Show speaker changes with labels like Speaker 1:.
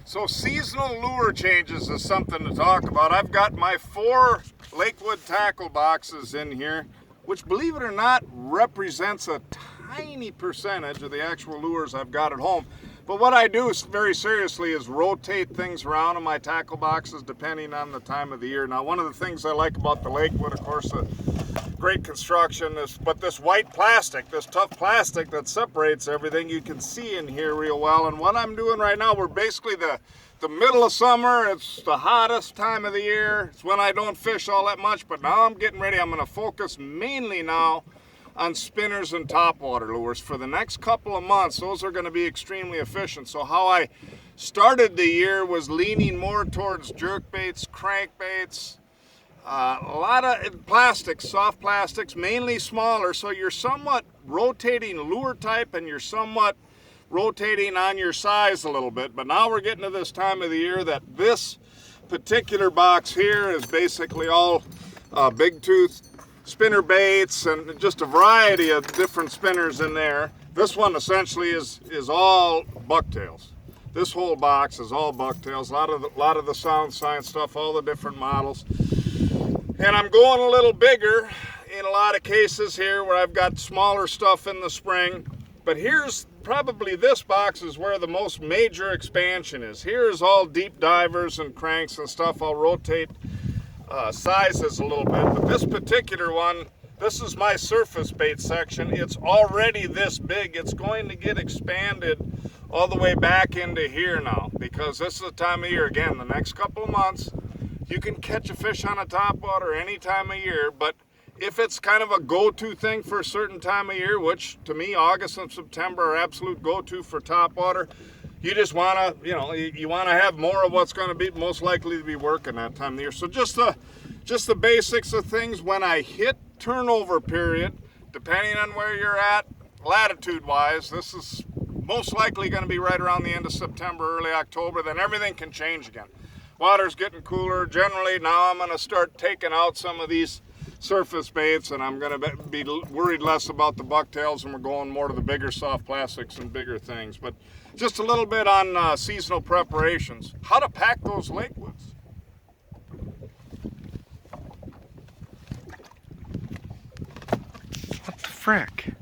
Speaker 1: So seasonal lure changes is something to talk about. I've got my 4 Lakewood tackle boxes in here, which, believe it or not, represents a tiny percentage of the actual lures I've got at home. But what I do very seriously is rotate things around in my tackle boxes depending on the time of the year. Now, one of the things I like about the Lakewood, of course, the great construction, but this white plastic, this tough plastic that separates everything, you can see in here real well. And what I'm doing right now, we're basically the middle of summer. It's the hottest time of the year. It's when I don't fish all that much, but now I'm getting ready. I'm going to focus mainly now on spinners and topwater lures for the next couple of months. Those are going to be extremely efficient. So how I started the year was leaning more towards jerk baits, crankbaits, a lot of plastics, soft plastics, mainly smaller, so you're somewhat rotating lure type and you're somewhat rotating on your size a little bit. But now we're getting to this time of the year that this particular box here is basically all big tooth spinner baits and just a variety of different spinners in there. This one essentially is all bucktails. This whole box is all bucktails, a lot of the sound science stuff, all the different models. And I'm going a little bigger in a lot of cases here where I've got smaller stuff in the spring. But here's probably, this box is where the most major expansion is. Here's all deep divers and cranks and stuff. I'll rotate sizes a little bit. But this particular one, this is my surface bait section. It's already this big. It's going to get expanded all the way back into here now, because this is the time of year, again, the next couple of months, you can catch a fish on a topwater any time of year. But if it's kind of a go-to thing for a certain time of year, which to me August and September are absolute go-to for topwater, you just want to, you want to have more of what's going to be most likely to be working that time of the year. So just the basics of things. When I hit turnover period, depending on where you're at latitude-wise, this is most likely going to be right around the end of September, early October. Then everything can change again. Water's getting cooler. Generally, now I'm going to start taking out some of these surface baits, and I'm going to be worried less about the bucktails, and we're going more to the bigger soft plastics and bigger things. But just a little bit on seasonal preparations. How to pack those Lakewoods.
Speaker 2: What the frick?